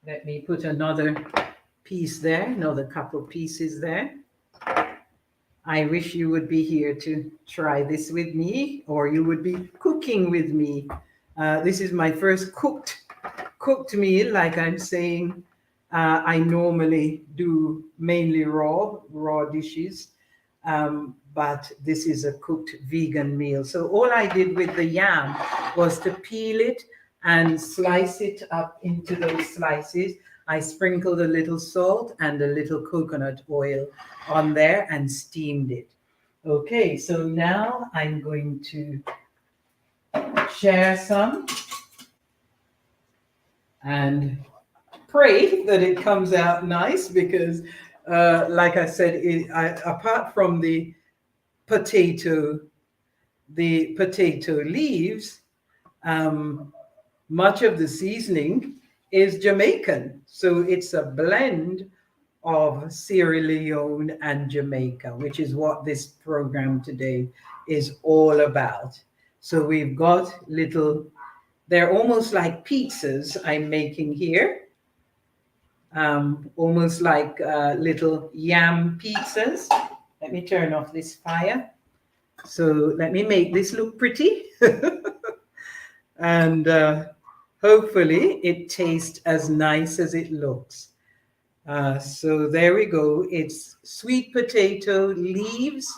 Let me put another piece there, another couple pieces there. I wish you would be here to try this with me, or you would be cooking with me. This is my first cooked meal. Like I'm saying, I normally do mainly raw dishes, but this is a cooked vegan meal. So all I did with the yam was to peel it and slice it up into those slices. I sprinkled a little salt and a little coconut oil on there and steamed it. Okay, so now I'm going to share some and pray that it comes out nice because, like I said, apart from potato, the potato leaves, much of the seasoning is Jamaican. So it's a blend of Sierra Leone and Jamaica, which is what this program today is all about. So we've got they're almost like pizzas I'm making here, almost like little yam pizzas. Let me turn off this fire. So let me make this look pretty. And hopefully it tastes as nice as it looks. So there we go. It's sweet potato leaves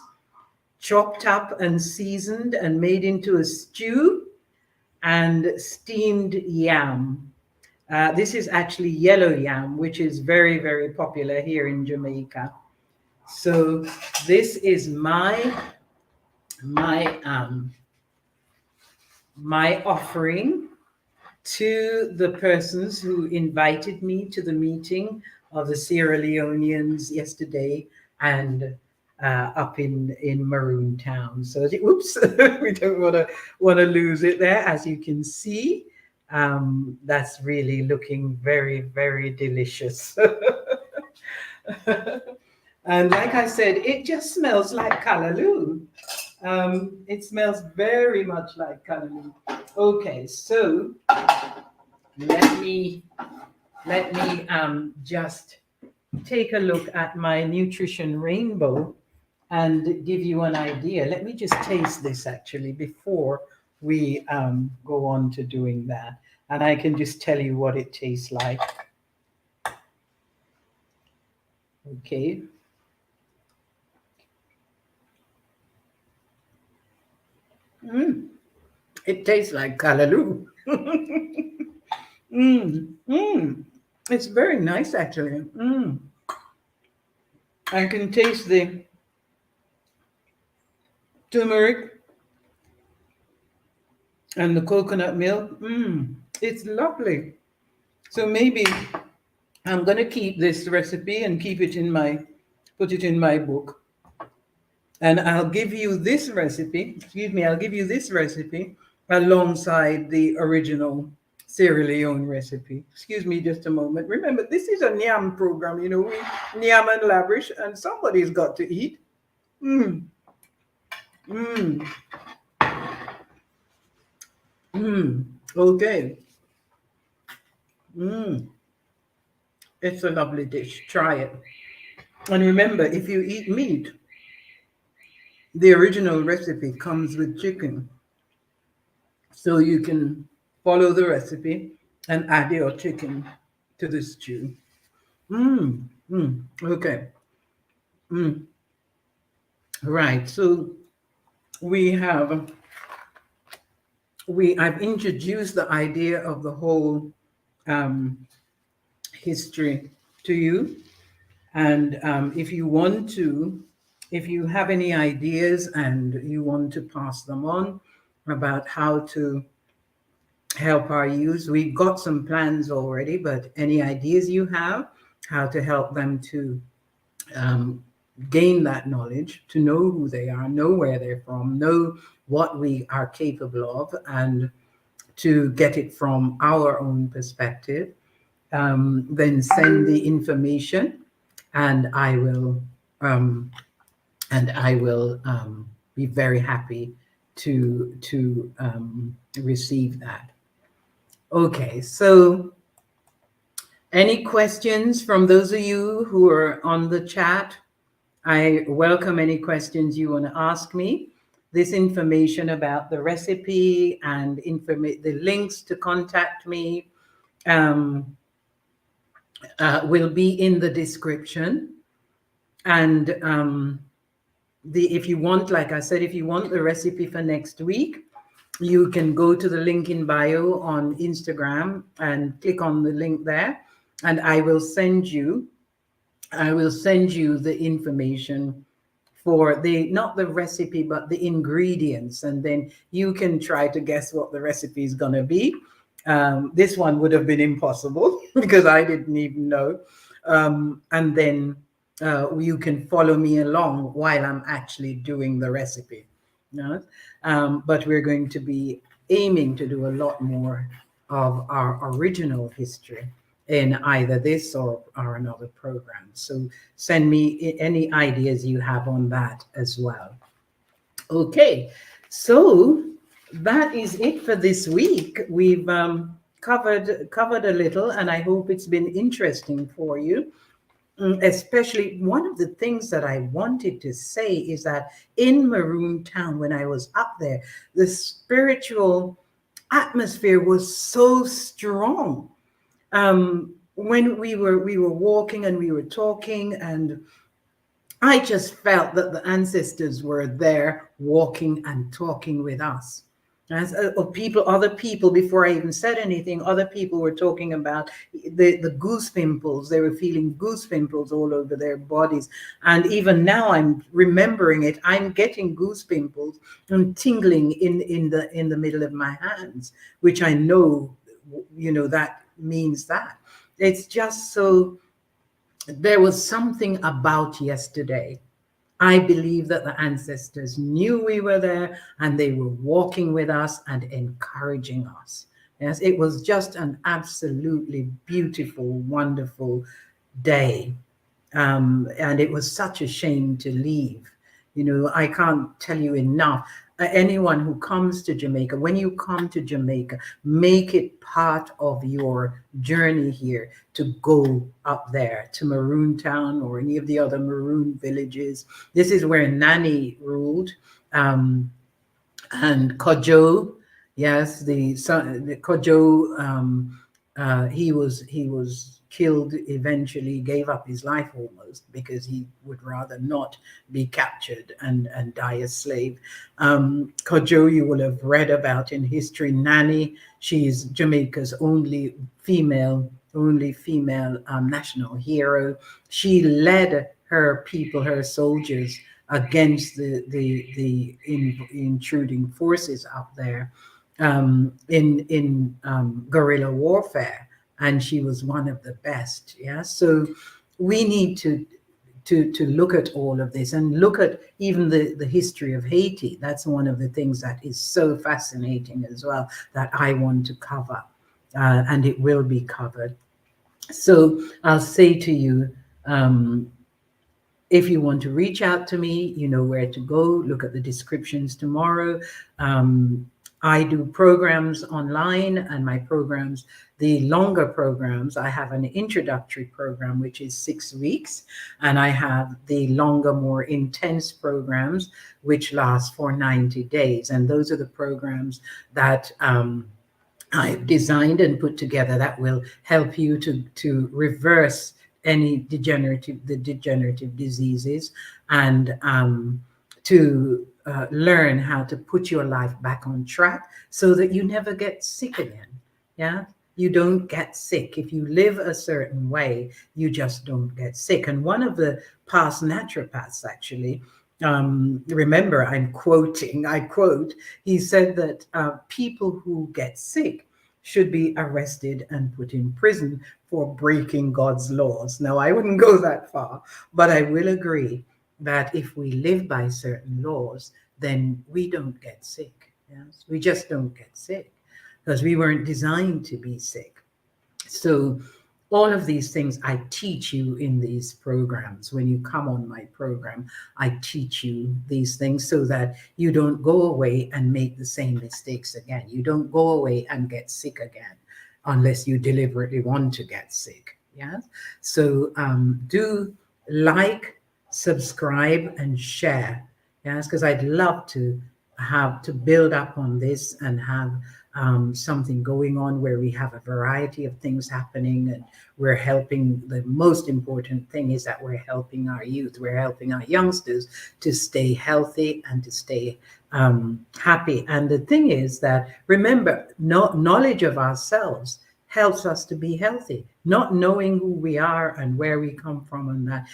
chopped up and seasoned and made into a stew, and steamed yam. This is actually yellow yam, which is very, very popular here in Jamaica. So this is my my offering to the persons who invited me to the meeting of the Sierra Leoneans yesterday, and up in Maroon Town. So, oops, we don't want to lose it there. As you can see, that's really looking very, very delicious. And like I said, it just smells like callaloo. It smells very much like callaloo. Okay, so let me just take a look at my nutrition rainbow and give you an idea. Let me just taste this actually before we go on to doing that, and I can just tell you what it tastes like. Okay. Mm, it tastes like callaloo. It's very nice actually. I can taste the turmeric and the coconut milk. It's lovely. So maybe I'm gonna keep this recipe and put it in my book. And I'll give you this recipe, excuse me, I'll give you this recipe alongside the original Sierra Leone recipe. Excuse me just a moment. Remember, this is a nyam program, we nyam and labrish, and somebody's got to eat. Mmm. Mmm. Mmm. Okay. Mmm. It's a lovely dish. Try it. And remember, if you eat meat, the original recipe comes with chicken. So you can follow the recipe and add your chicken to the stew. Okay. Mm. Right. So we have I've introduced the idea of the whole um, history to you, and if you have any ideas and you want to pass them on about how to help our youth, we've got some plans already, but any ideas you have how to help them to um, gain that knowledge, to know who they are, know where they're from, know what we are capable of, and to get it from our own perspective, then send the information, and um, I will be very happy to receive that. Okay, so any questions from those of you who are on the chat? I welcome any questions you want to ask me. This information about the recipe and the links to contact me will be in the description. And if you want, like I said, if you want the recipe for next week, you can go to the link in bio on Instagram and click on the link there, and I will send you the information for not the recipe, but the ingredients, and then you can try to guess what the recipe is going to be. This one would have been impossible because I didn't even know. And then you can follow me along while I'm actually doing the recipe. You know? But we're going to be aiming to do a lot more of our original history in either this or another program. So send me any ideas you have on that as well. Okay, so that is it for this week. We've covered a little, and I hope it's been interesting for you. Especially one of the things that I wanted to say is that in Maroon Town, when I was up there, the spiritual atmosphere was so strong. When we were walking and we were talking, and I just felt that the ancestors were there walking and talking with us. As of people, other people, before I even said anything, other people were talking about the goose pimples. They were feeling goose pimples all over their bodies. And even now I'm remembering it. I'm getting goose pimples and tingling in the middle of my hands, which I know, that means that. It's just so, there was something about yesterday. I believe that the ancestors knew we were there and they were walking with us and encouraging us. Yes, it was just an absolutely beautiful, wonderful day. And it was such a shame to leave. I can't tell you enough. Anyone who comes to Jamaica, when you come to Jamaica, make it part of your journey here to go up there to Maroon Town or any of the other Maroon villages. This is where Nani ruled. And Kojo, yes, the son, the Kojo, he was killed eventually, gave up his life almost because he would rather not be captured and die a slave. Kojo, you will have read about in history. Nani, she's Jamaica's only female national hero. She led her people, her soldiers, against the intruding forces up there, in guerrilla warfare, and she was one of the best. Yeah, so we need to look at all of this and look at even the history of Haiti. That's one of the things that is so fascinating as well that I want to cover, and it will be covered. So I'll say to you, if you want to reach out to me, you know where to go. Look at the descriptions tomorrow. I do programs online, and my programs, the longer programs, I have an introductory program, which is 6 weeks, and I have the longer, more intense programs, which last for 90 days. And those are the programs that I've designed and put together that will help you to reverse the degenerative diseases, and to learn how to put your life back on track so that you never get sick again. Yeah, you don't get sick if you live a certain way. You just don't get sick. And one of the past naturopaths, actually, remember, I quote, he said that people who get sick should be arrested and put in prison for breaking God's laws. Now, I wouldn't go that far, but I will agree that if we live by certain laws, then we don't get sick. Yes, we just don't get sick because we weren't designed to be sick. So all of these things I teach you in these programs. When you come on my program, I teach you these things so that you don't go away and make the same mistakes again. You don't go away and get sick again unless you deliberately want to get sick. Yeah. So do like, subscribe, and share. Yes, because I'd love to have to build up on this and have something going on where we have a variety of things happening, and we're helping. The most important thing is that we're helping our youth, we're helping our youngsters to stay healthy and to stay happy. And the thing is that, remember, knowledge of ourselves helps us to be healthy. Not knowing who we are and where we come from, and that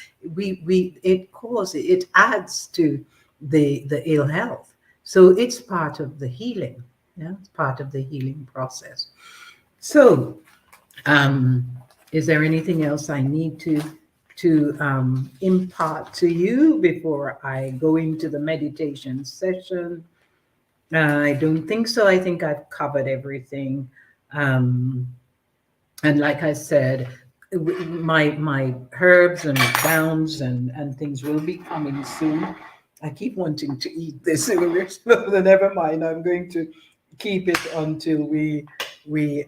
it adds to the ill health. So it's part of the healing. Yeah, it's part of the healing process. So, is there anything else I need to impart to you before I go into the meditation session? I don't think so. I think I've covered everything. And like I said, my herbs and downs and things will be coming soon. I keep wanting to eat this, but never mind. I'm going to keep it we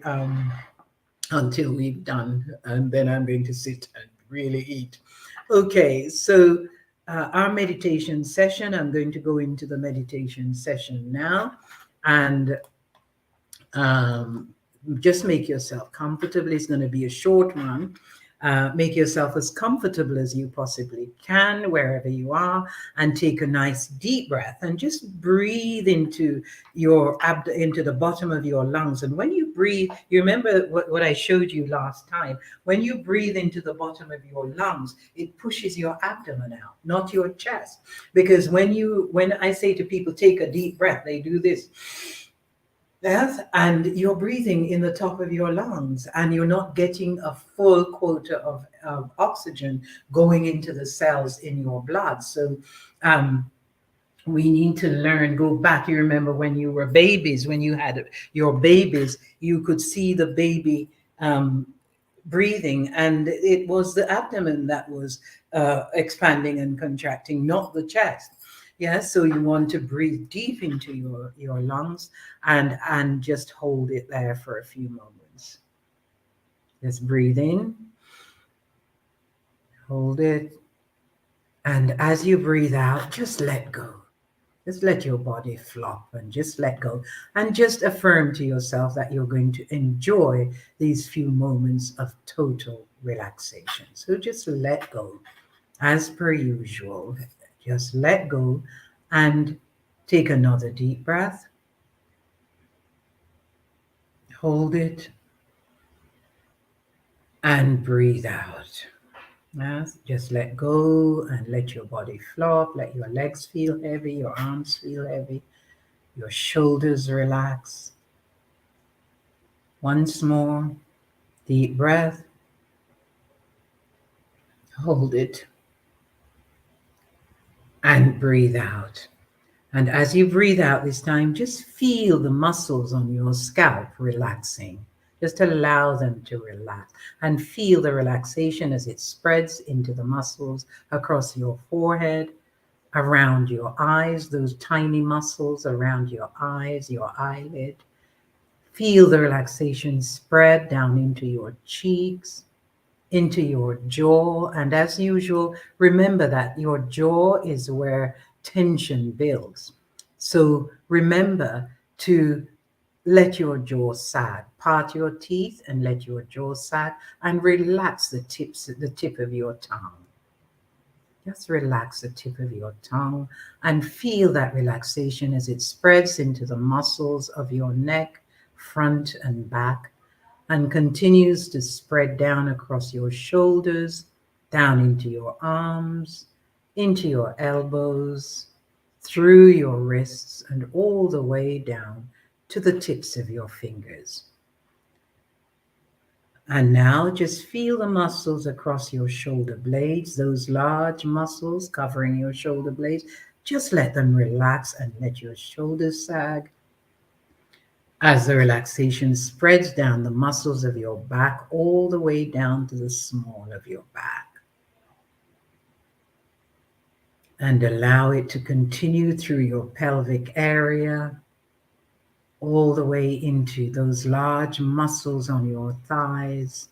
until we've done, and then I'm going to sit and really eat. Okay, so our meditation session. I'm going to go into the meditation session now, and um, just make yourself comfortable. It's going to be a short one. Make yourself as comfortable as you possibly can wherever you are, and take a nice deep breath and just breathe into into the bottom of your lungs. And when you breathe, you remember what I showed you last time. When you breathe into the bottom of your lungs, it pushes your abdomen out, not your chest. Because when I say to people, take a deep breath, they do this. Yes, and you're breathing in the top of your lungs, and you're not getting a full quota of oxygen going into the cells in your blood. So, um, we need to learn, go back. You remember when you were babies, when you had your babies, you could see the baby breathing, and it was the abdomen that was expanding and contracting, not the chest. Yes, so you want to breathe deep into your lungs, and just hold it there for a few moments. Just breathe in, hold it, and as you breathe out, just let go. Just let your body flop and just let go. And just affirm to yourself that you're going to enjoy these few moments of total relaxation. So just let go as per usual. Just let go and take another deep breath. Hold it and breathe out. Yes, just let go and let your body flop. Let your legs feel heavy, your arms feel heavy, your shoulders relax. Once more, deep breath. Hold it and breathe out. And as you breathe out this time, just feel the muscles on your scalp relaxing. Just allow them to relax and feel the relaxation as it spreads into the muscles across your forehead, around your eyes, those tiny muscles around your eyes, your eyelid. Feel the relaxation spread down into your cheeks, into your jaw. And as usual, remember that your jaw is where tension builds. So remember to let your jaw sag, part your teeth and let your jaw sag, and relax the tip of your tongue. Just relax the tip of your tongue and feel that relaxation as it spreads into the muscles of your neck, front and back, and continues to spread down across your shoulders, down into your arms, into your elbows, through your wrists, and all the way down to the tips of your fingers. And now just feel the muscles across your shoulder blades, those large muscles covering your shoulder blades. Just let them relax and let your shoulders sag as the relaxation spreads down the muscles of your back all the way down to the small of your back. And allow it to continue through your pelvic area, all the way into those large muscles on your thighs,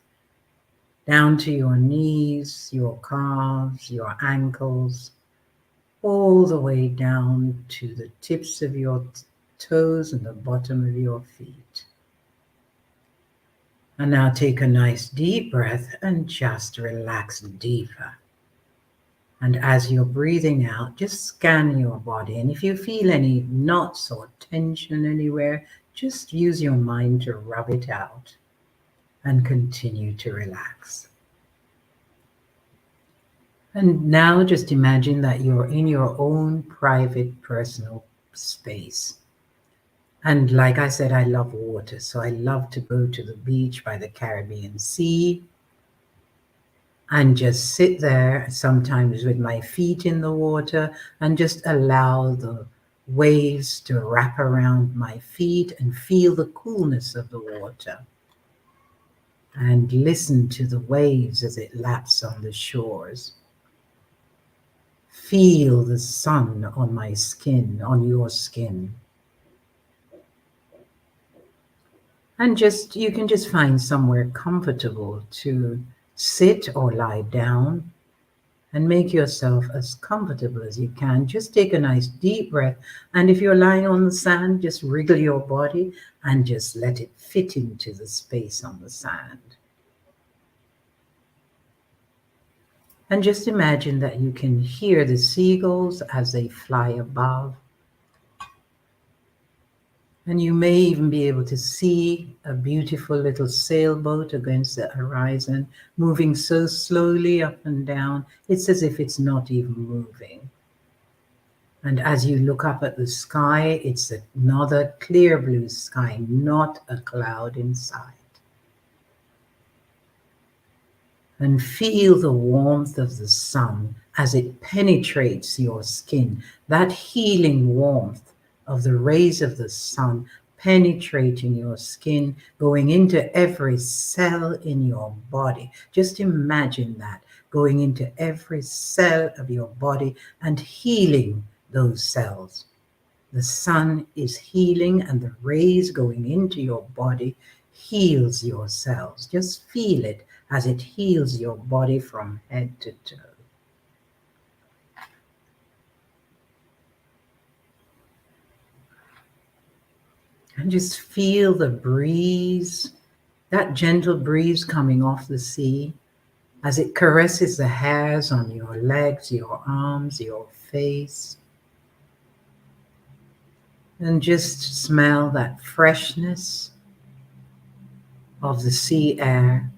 down to your knees, your calves, your ankles, all the way down to the tips of your toes and the bottom of your feet. And now take a nice deep breath and just relax deeper. And as you're breathing out, just scan your body. And if you feel any knots or tension anywhere, just use your mind to rub it out and continue to relax. And now just imagine that you're in your own private personal space. And like I said, I love water. So I love to go to the beach by the Caribbean Sea and just sit there, sometimes with my feet in the water, and just allow the waves to wrap around my feet and feel the coolness of the water. And listen to the waves as it laps on the shores. Feel the sun on my skin, on your skin. And you can just find somewhere comfortable to sit or lie down. and make yourself as comfortable as you can. Just take a nice deep breath. And if you're lying on the sand, just wriggle your body and just let it fit into the space on the sand. And just imagine that you can hear the seagulls as they fly above. And you may even be able to see a beautiful little sailboat against the horizon, moving so slowly up and down. It's as if it's not even moving. And as you look up at the sky, it's another clear blue sky, not a cloud in sight. And feel the warmth of the sun as it penetrates your skin, that healing warmth of the rays of the sun penetrating your skin, going into every cell in your body. Just imagine that, going into every cell of your body and healing those cells. The sun is healing, and the rays going into your body heals your cells. Just feel it as it heals your body from head to toe. And just feel the breeze, that gentle breeze coming off the sea as it caresses the hairs on your legs, your arms, your face. And just smell that freshness of the sea air.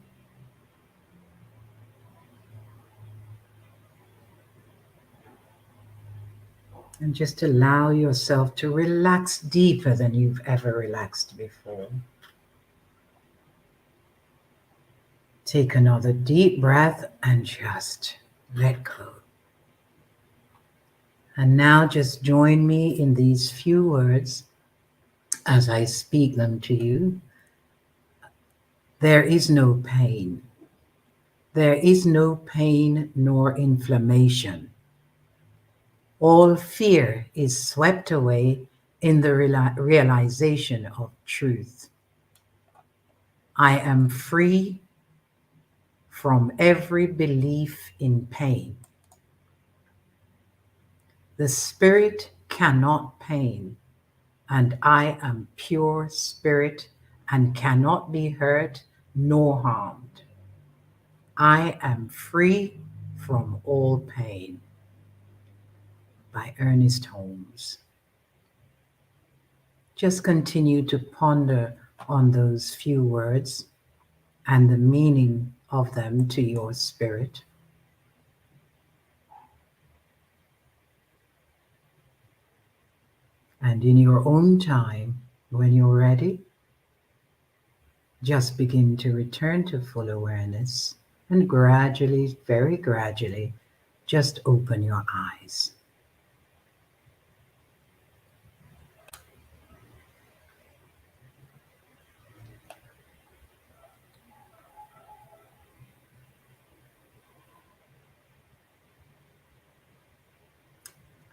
And just allow yourself to relax deeper than you've ever relaxed before. Take another deep breath and just let go. And now just join me in these few words as I speak them to you. There is no pain. There is no pain nor inflammation. All fear is swept away in the realization of truth. I am free from every belief in pain. The spirit cannot pain, and I am pure spirit and cannot be hurt nor harmed. I am free from all pain. By Ernest Holmes. Just continue to ponder on those few words and the meaning of them to your spirit. And in your own time, when you're ready, just begin to return to full awareness and gradually, very gradually, just open your eyes.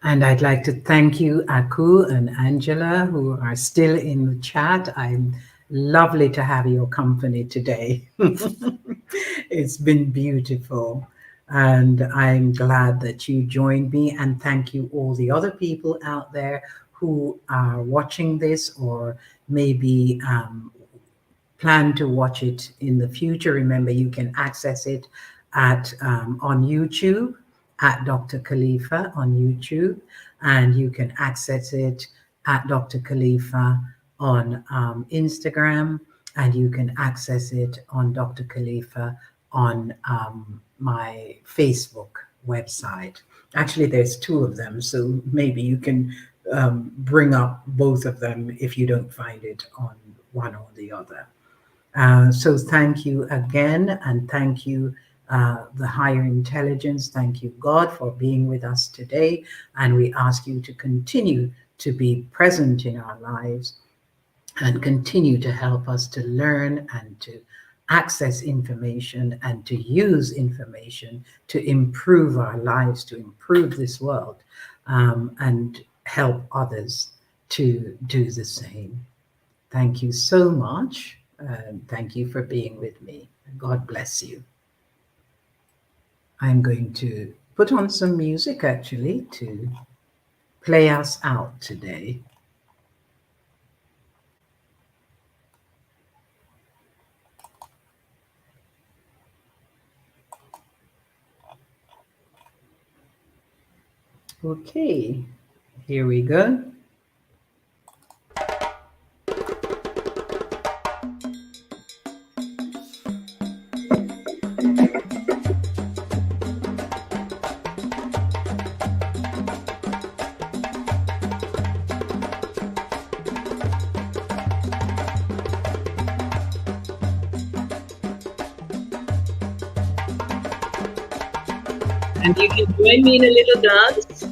And I'd like to thank you, Aku and Angela, who are still in the chat. I'm lovely to have your company today. It's been beautiful. And I'm glad that you joined me. And thank you, all the other people out there who are watching this or maybe plan to watch it in the future. Remember, you can access it at on YouTube at Dr. Kalefa on YouTube, and you can access it at Dr. Kalefa on Instagram, and you can access it on Dr. Kalefa on my Facebook website. Actually, there's two of them, so maybe you can bring up both of them if you don't find it on one or the other. So thank you again, and thank you, the higher intelligence. Thank you, God, for being with us today. And we ask you to continue to be present in our lives and continue to help us to learn and to access information and to use information to improve our lives, to improve this world, and help others to do the same. Thank you so much. Thank you for being with me. God bless you. I'm going to put on some music actually to play us out today. Okay, here we go. And you can join me in a little dance.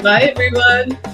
Bye, everyone.